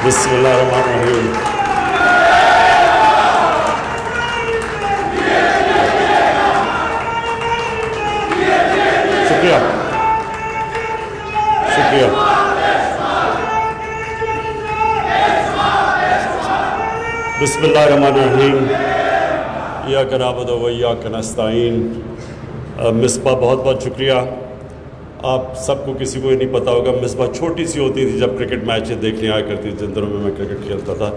بسم اللہ الرحمن الرحیم. شکریہ. بسم اللہ الرحمن الرحیم. ایاک نعبد و ایاک نستعین. مصباح بہت بہت شکریہ. آپ سب کو کسی کو یہ نہیں پتا ہوگا، مصباح چھوٹی سی ہوتی تھی جب کرکٹ میچیں دیکھنے آیا کرتی تھی، جن دنوں میں کرکٹ کھیلتا تھا.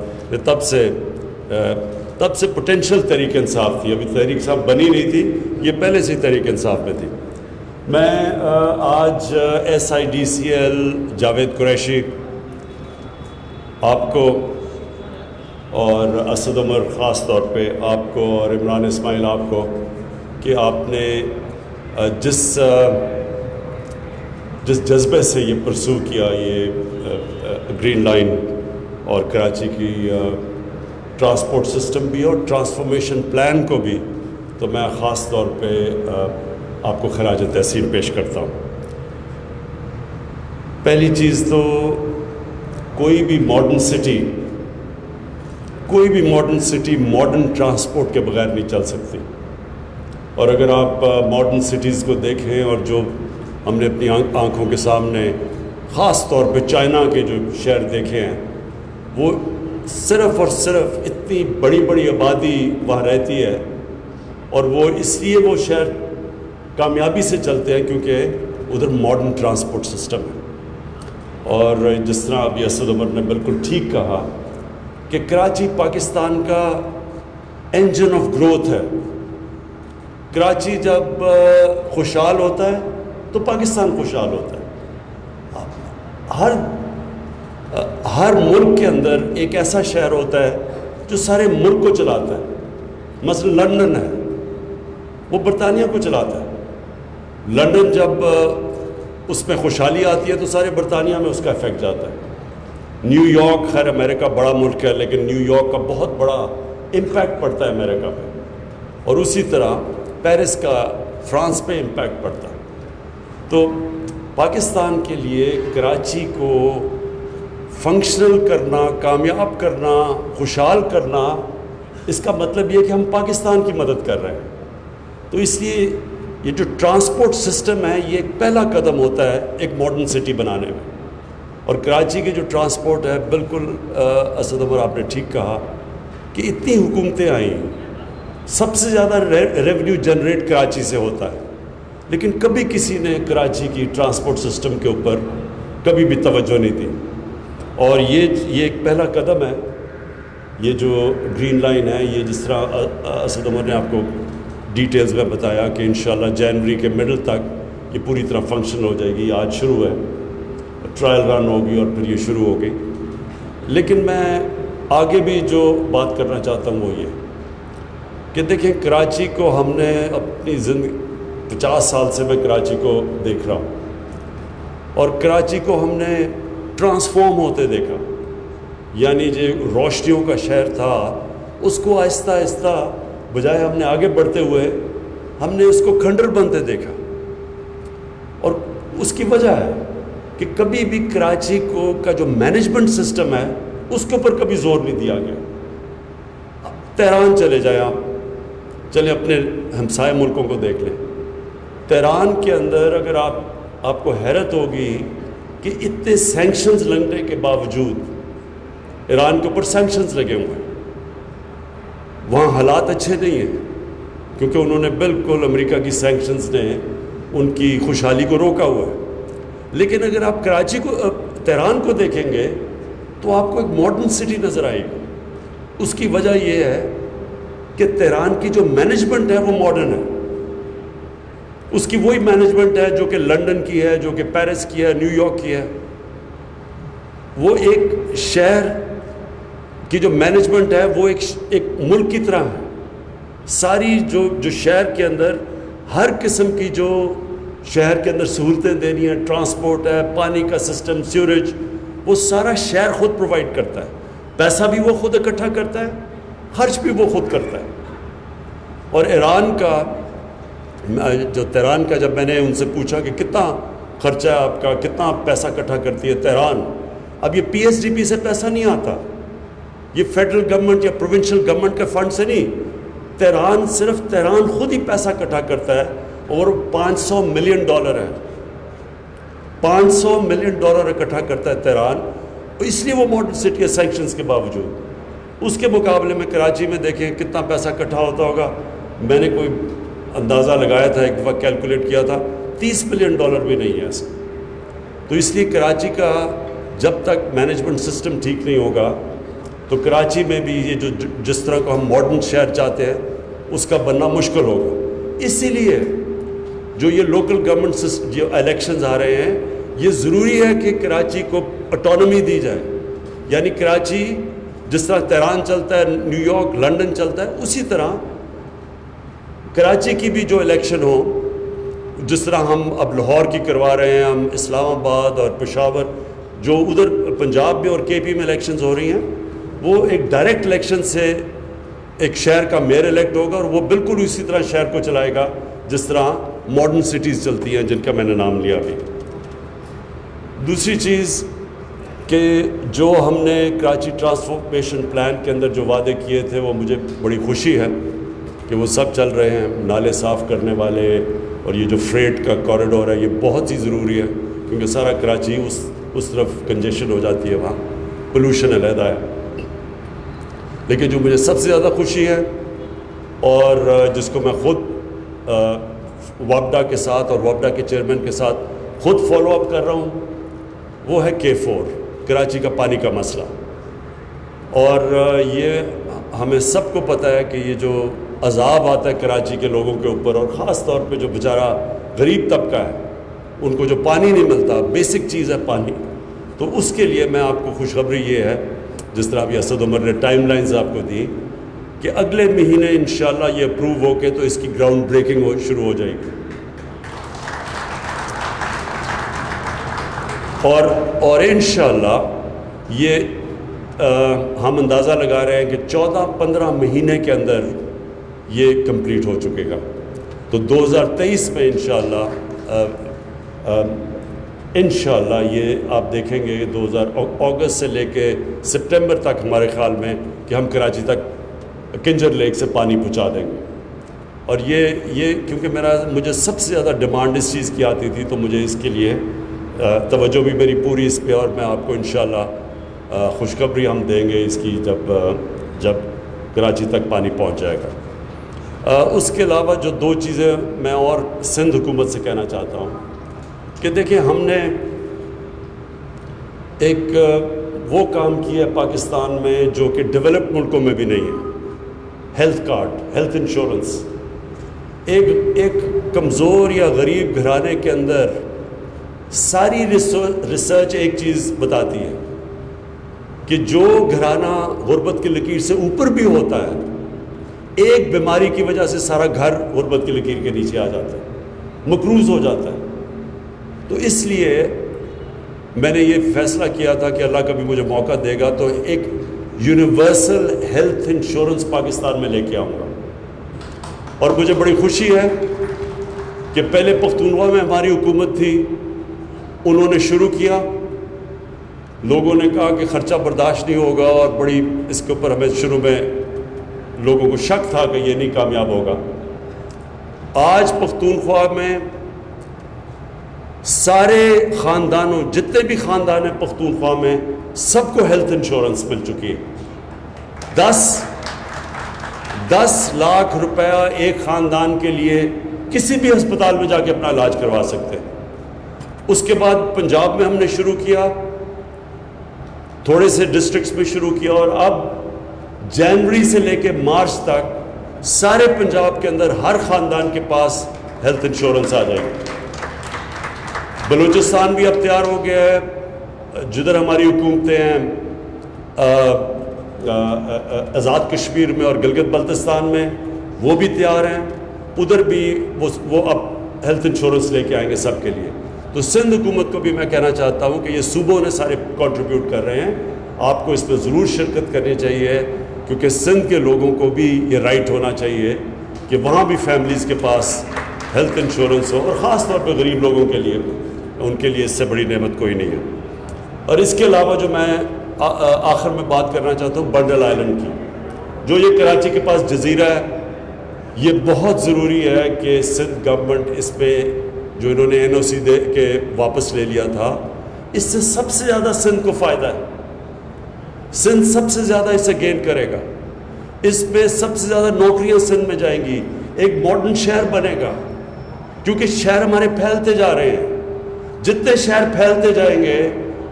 تب سے پوٹینشیل تحریک انصاف تھی. ابھی تحریک انصاف بنی نہیں تھی، یہ پہلے سے تحریک انصاف میں تھی. میں آج SIDCL جاوید قریشی آپ کو اور اسد عمر خاص طور پہ آپ کو اور عمران اسماعیل آپ کو کہ آپ نے جس جذبے سے یہ پرسو کیا، یہ گرین لائن اور کراچی کی ٹرانسپورٹ سسٹم بھی اور ٹرانسفارمیشن پلان کو بھی، تو میں خاص طور پہ آپ کو خراج تحسین پیش کرتا ہوں. پہلی چیز تو کوئی بھی ماڈرن سٹی ماڈرن ٹرانسپورٹ کے بغیر نہیں چل سکتی. اور اگر آپ ماڈرن سٹیز کو دیکھیں اور جو ہم نے اپنی آنکھوں کے سامنے خاص طور پہ چائنا کے جو شہر دیکھے ہیں، وہ صرف اور صرف اتنی بڑی بڑی آبادی وہاں رہتی ہے، اور وہ اس لیے وہ شہر کامیابی سے چلتے ہیں کیونکہ ادھر ماڈرن ٹرانسپورٹ سسٹم ہے. اور جس طرح ابھی اسد عمر نے بالکل ٹھیک کہا کہ کراچی پاکستان کا انجن آف گروتھ ہے. کراچی جب خوشحال ہوتا ہے تو پاکستان خوشحال ہوتا ہے. ہر ملک کے اندر ایک ایسا شہر ہوتا ہے جو سارے ملک کو چلاتا ہے. مثلا لندن ہے، وہ برطانیہ کو چلاتا ہے. لندن جب اس میں خوشحالی آتی ہے تو سارے برطانیہ میں اس کا افیکٹ جاتا ہے. نیو یارک، خیر امریکہ بڑا ملک ہے لیکن نیو یارک کا بہت بڑا امپیکٹ پڑتا ہے امریکہ پہ، اور اسی طرح پیرس کا فرانس پہ امپیکٹ پڑتا ہے. تو پاکستان کے لیے کراچی کو فنکشنل کرنا، کامیاب کرنا، خوشحال کرنا، اس کا مطلب یہ کہ ہم پاکستان کی مدد کر رہے ہیں. تو اس لیے یہ جو ٹرانسپورٹ سسٹم ہے یہ ایک پہلا قدم ہوتا ہے ایک ماڈرن سٹی بنانے میں. اور کراچی کی جو ٹرانسپورٹ ہے، بالکل اسد عمر آپ نے ٹھیک کہا کہ اتنی حکومتیں آئیں، سب سے زیادہ ریونیو جنریٹ کراچی سے ہوتا ہے، لیکن کبھی کسی نے کراچی کی ٹرانسپورٹ سسٹم کے اوپر کبھی بھی توجہ نہیں دی. اور یہ ایک پہلا قدم ہے. یہ جو گرین لائن ہے، یہ جس طرح اسد عمر نے آپ کو ڈیٹیلز میں بتایا کہ انشاءاللہ جنوری کے مڈل تک یہ پوری طرح فنکشن ہو جائے گی. آج شروع ہے، ٹرائل رن ہوگی اور پھر یہ شروع ہوگی. لیکن میں آگے بھی جو بات کرنا چاہتا ہوں وہ یہ کہ دیکھیں، کراچی کو ہم نے اپنی زندگی 50 سال سے میں کراچی کو دیکھ رہا ہوں، اور کراچی کو ہم نے ٹرانسفارم ہوتے دیکھا. یعنی جو روشنیوں کا شہر تھا اس کو آہستہ آہستہ بجائے ہم نے آگے بڑھتے ہوئے ہم نے اس کو کھنڈر بنتے دیکھا. اور اس کی وجہ ہے کہ کبھی بھی کراچی کا جو مینجمنٹ سسٹم ہے اس کے اوپر کبھی زور نہیں دیا گیا. تہران چلے جائیں آپ، چلیں اپنے ہمسائے ملکوں کو دیکھ لیں. تہران کے اندر اگر آپ کو حیرت ہوگی کہ اتنے سینکشنز لگنے کے باوجود، ایران کے اوپر سینکشنز لگے ہوئے ہیں، وہاں حالات اچھے نہیں ہیں کیونکہ انہوں نے بالکل امریکہ کی سینکشنز نے ان کی خوشحالی کو روکا ہوا ہے. لیکن اگر آپ تہران کو دیکھیں گے تو آپ کو ایک ماڈرن سٹی نظر آئے گی. اس کی وجہ یہ ہے کہ تہران کی جو مینجمنٹ ہے وہ ماڈرن ہے. اس کی وہی مینجمنٹ ہے جو کہ لندن کی ہے، جو کہ پیرس کی ہے، نیو یارک کی ہے. وہ ایک شہر کی جو مینجمنٹ ہے وہ ایک ملک کی طرح ہے. ساری جو شہر کے اندر ہر قسم کی جو شہر کے اندر سہولتیں دینی ہیں، ٹرانسپورٹ ہے، پانی کا سسٹم، سیوریج، وہ سارا شہر خود پرووائڈ کرتا ہے. پیسہ بھی وہ خود اکٹھا کرتا ہے، خرچ بھی وہ خود کرتا ہے. اور تہران کا جب میں نے ان سے پوچھا کہ کتنا خرچہ ہے آپ کا، کتنا پیسہ اکٹھا کرتی ہے تہران، اب یہ پی ایس ڈی پی سے پیسہ نہیں آتا، یہ فیڈرل گورنمنٹ یا پروونشل گورنمنٹ کے فنڈ سے نہیں، تہران صرف تہران خود ہی پیسہ اکٹھا کرتا ہے اور $500 ملین ہے، $500 ملین اکٹھا کرتا ہے تہران، اس لیے وہ ماڈرن سٹی ہے سینکشنز کے باوجود۔ اس کے مقابلے میں کراچی میں دیکھیں کتنا پیسہ اکٹھا ہوتا ہوگا، میں نے کوئی اندازہ لگایا تھا، ایک دفعہ کیلکولیٹ کیا تھا، $30 ملین بھی نہیں ہے ایسا۔ تو اس لیے کراچی کا جب تک مینجمنٹ سسٹم ٹھیک نہیں ہوگا تو کراچی میں بھی یہ جس طرح کو ہم ماڈرن شہر چاہتے ہیں اس کا بننا مشکل ہوگا۔ اسی لیے جو یہ لوکل گورنمنٹ جو الیکشنز آ رہے ہیں، یہ ضروری ہے کہ کراچی کو اٹانومی دی جائے، یعنی کراچی جس طرح تہران چلتا ہے، نیو یارک، لنڈن چلتا ہے، اسی طرح کراچی کی بھی جو الیکشن ہو، جس طرح ہم اب لاہور کی کروا رہے ہیں، ہم اسلام آباد اور پشاور جو ادھر پنجاب میں اور کے پی میں الیکشنز ہو رہی ہیں، وہ ایک ڈائریکٹ الیکشن سے ایک شہر کا میئر الیکٹ ہوگا اور وہ بالکل اسی طرح شہر کو چلائے گا جس طرح ماڈرن سٹیز چلتی ہیں جن کا میں نے نام لیا ابھی۔ دوسری چیز کہ جو ہم نے کراچی ٹرانسفارمیشن پلان کے اندر جو وعدے کیے تھے وہ مجھے بڑی خوشی ہے کہ وہ سب چل رہے ہیں، نالے صاف کرنے والے اور یہ جو فریٹ کا کوریڈور ہے یہ بہت ہی ضروری ہے کیونکہ سارا کراچی اس طرف کنجیشن ہو جاتی ہے، وہاں پولوشن علیحدہ ہے۔ لیکن جو مجھے سب سے زیادہ خوشی ہے اور جس کو میں خود وابڈا کے ساتھ اور وابڈا کے چیئرمین کے ساتھ خود فالو اپ کر رہا ہوں، وہ ہے K4 کراچی کا پانی کا مسئلہ۔ اور یہ ہمیں سب کو پتہ ہے کہ یہ جو عذاب آتا ہے کراچی کے لوگوں کے اوپر اور خاص طور پہ جو بیچارہ غریب طبقہ ہے ان کو جو پانی نہیں ملتا، بیسک چیز ہے پانی، تو اس کے لیے میں آپ کو خوشخبری یہ ہے، جس طرح ابھی اسد عمر نے ٹائم لائنز آپ کو دی کہ اگلے مہینے انشاءاللہ یہ اپروو ہو کے تو اس کی گراؤنڈ بریکنگ شروع ہو جائے گی، اور انشاءاللہ یہ ہم اندازہ لگا رہے ہیں کہ 14-15 مہینے کے اندر یہ کمپلیٹ ہو چکے گا۔ تو 2023 میں انشاءاللہ یہ آپ دیکھیں گے اگست سے لے کے سپٹمبر تک ہمارے خیال میں کہ ہم کراچی تک کنجر لیک سے پانی پہنچا دیں گے۔ اور یہ کیونکہ مجھے سب سے زیادہ ڈیمانڈ اس چیز کی آتی تھی تو مجھے اس کے لیے توجہ بھی میری پوری اس پہ، اور میں آپ کو انشاءاللہ خوشخبری ہم دیں گے اس کی جب کراچی تک پانی پہنچ جائے گا۔ اس کے علاوہ جو دو چیزیں میں اور سندھ حکومت سے کہنا چاہتا ہوں کہ دیکھیں ہم نے ایک وہ کام کیا ہے پاکستان میں جو کہ ڈیولپڈ ملکوں میں بھی نہیں ہے، ہیلتھ کارڈ، ہیلتھ انشورنس۔ ایک کمزور یا غریب گھرانے کے اندر ساری ریسرچ ایک چیز بتاتی ہے کہ جو گھرانہ غربت کی لکیر سے اوپر بھی ہوتا ہے، ایک بیماری کی وجہ سے سارا گھر غربت کی لکیر کے نیچے آ جاتا ہے، مقروض ہو جاتا ہے۔ تو اس لیے میں نے یہ فیصلہ کیا تھا کہ اللہ کبھی مجھے موقع دے گا تو ایک یونیورسل ہیلتھ انشورنس پاکستان میں لے کے آؤں گا۔ اور مجھے بڑی خوشی ہے کہ پہلے پختونخوا میں ہماری حکومت تھی، انہوں نے شروع کیا، لوگوں نے کہا کہ خرچہ برداشت نہیں ہوگا اور بڑی اس کے اوپر ہمیں شروع میں لوگوں کو شک تھا کہ یہ نہیں کامیاب ہوگا۔ آج پختونخوا میں سارے خاندانوں، جتنے بھی خاندان ہیں پختونخوا میں، سب کو ہیلتھ انشورنس مل چکی ہے۔ 10 لاکھ روپیہ ایک خاندان کے لیے کسی بھی ہسپتال میں جا کے اپنا علاج کروا سکتے ہیں۔ اس کے بعد پنجاب میں ہم نے شروع کیا، تھوڑے سے ڈسٹرکٹس میں شروع کیا، اور اب جنوری سے لے کے مارچ تک سارے پنجاب کے اندر ہر خاندان کے پاس ہیلتھ انشورنس آ جائے گی۔ بلوچستان بھی اب تیار ہو گیا ہے، جدھر ہماری حکومتیں ہیں آزاد کشمیر میں اور گلگت بلتستان میں، وہ بھی تیار ہیں، ادھر بھی وہ اب ہیلتھ انشورنس لے کے آئیں گے سب کے لیے۔ تو سندھ حکومت کو بھی میں کہنا چاہتا ہوں کہ یہ صوبوں نے سارے کنٹریبیوٹ کر رہے ہیں، آپ کو اس میں ضرور شرکت کرنی چاہیے کیونکہ سندھ کے لوگوں کو بھی یہ رائٹ ہونا چاہیے کہ وہاں بھی فیملیز کے پاس ہیلتھ انشورنس ہو، اور خاص طور پہ غریب لوگوں کے لیے، ان کے لیے اس سے بڑی نعمت کوئی نہیں ہے۔ اور اس کے علاوہ جو میں آخر میں بات کرنا چاہتا ہوں بنڈل آئلینڈ کی، جو یہ کراچی کے پاس جزیرہ ہے، یہ بہت ضروری ہے کہ سندھ گورنمنٹ اس پہ جو انہوں نے NOC دے کے واپس لے لیا تھا، اس سے سب سے زیادہ سندھ کو فائدہ ہے، سندھ سب سے زیادہ اسے گین کرے گا، اس پہ سب سے زیادہ نوکریاں سندھ میں جائیں گی، ایک ماڈرن شہر بنے گا، کیونکہ شہر ہمارے پھیلتے جا رہے ہیں، جتنے شہر پھیلتے جائیں گے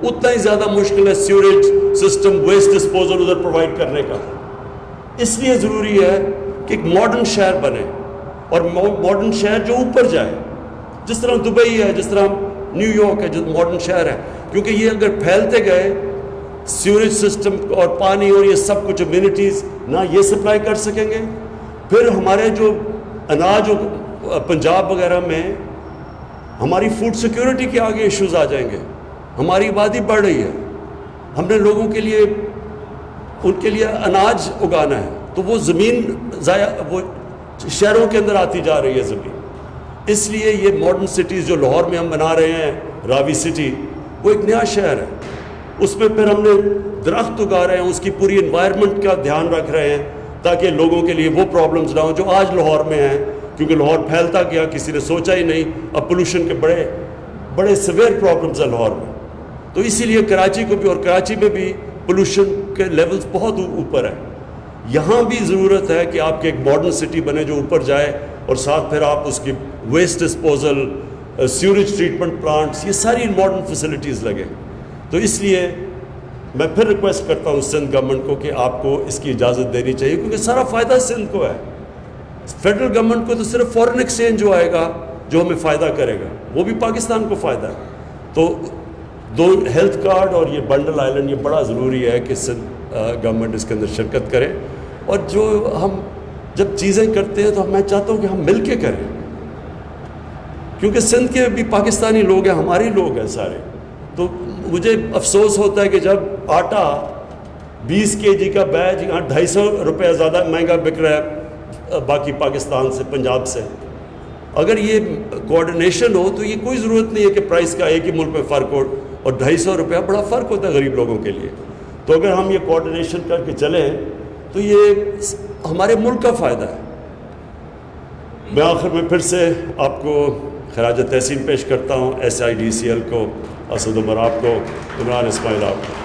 اتنا ہی زیادہ مشکل ہے سیوریج سسٹم، ویسٹ ڈسپوزل ادھر پرووائڈ کرنے کا۔ اس لیے ضروری ہے کہ ایک ماڈرن شہر بنے، اور ماڈرن شہر جو اوپر جائے، جس طرح دبئی ہے، جس طرح نیو یارک ہے، جو ماڈرن شہر ہے، کیونکہ یہ اگر پھیلتے گئے سیوریج سسٹم اور پانی اور یہ سب کچھ امینٹیز نہ یہ سپلائی کر سکیں گے، پھر ہمارے جو اناج پنجاب وغیرہ میں ہماری فوڈ سیکیورٹی کے آگے ایشوز آ جائیں گے۔ ہماری آبادی بڑھ رہی ہے، ہم نے لوگوں کے لیے ان کے لیے اناج اگانا ہے، تو وہ زمین ضائع، وہ شہروں کے اندر آتی جا رہی ہے زمین۔ اس لیے یہ ماڈرن سٹیز جو لاہور میں ہم بنا رہے ہیں، راوی سٹی، وہ ایک نیا شہر ہے، اس میں پھر ہم نے درخت اگا رہے ہیں، اس کی پوری انوائرمنٹ کا دھیان رکھ رہے ہیں تاکہ لوگوں کے لیے وہ پرابلمز نہ ہوں جو آج لاہور میں ہیں، کیونکہ لاہور پھیلتا گیا، کسی نے سوچا ہی نہیں، اب پولوشن کے بڑے سیویئر پرابلمز ہیں لاہور میں۔ تو اسی لیے کراچی کو بھی، اور کراچی میں بھی پولوشن کے لیولز بہت اوپر ہیں، یہاں بھی ضرورت ہے کہ آپ کے ایک ماڈرن سٹی بنے جو اوپر جائے، اور ساتھ پھر آپ اس کی waste disposal, sewerage treatment plants, یہ ساری ماڈرن فیسلٹیز لگیں۔ تو اس لیے میں پھر ریکویسٹ کرتا ہوں سندھ گورنمنٹ کو کہ آپ کو اس کی اجازت دینی چاہیے، کیونکہ سارا فائدہ سندھ کو ہے۔ فیڈرل گورنمنٹ کو تو صرف فورن ایکسچینج جو آئے گا جو ہمیں فائدہ کرے گا، وہ بھی پاکستان کو فائدہ ہے۔ تو دو ہیلتھ کارڈ اور یہ بنڈل آئلینڈ، یہ بڑا ضروری ہے کہ سندھ گورنمنٹ اس کے اندر شرکت کرے، اور جو ہم جب چیزیں کرتے ہیں تو میں چاہتا ہوں کہ ہم مل کے کریں، کیونکہ سندھ کے بھی پاکستانی لوگ ہیں، ہمارے لوگ ہیں سارے۔ تو مجھے افسوس ہوتا ہے کہ جب آٹا 20 kg کا بیگ یہاں 250 روپے زیادہ مہنگا بک رہا ہے باقی پاکستان سے، پنجاب سے، اگر یہ کوآرڈینیشن ہو تو یہ کوئی ضرورت نہیں ہے کہ پرائس کا ایک ہی ملک میں فرق ہو، اور 250 روپیہ بڑا فرق ہوتا ہے غریب لوگوں کے لیے۔ تو اگر ہم یہ کوآرڈینیشن کر کے چلیں تو یہ ہمارے ملک کا فائدہ ہے۔ میں آخر میں پھر سے آپ کو خراج تحسین پیش کرتا ہوں، SIDCL کو، اسد عمر آپ کو، عمران اسماعیل آپ کو۔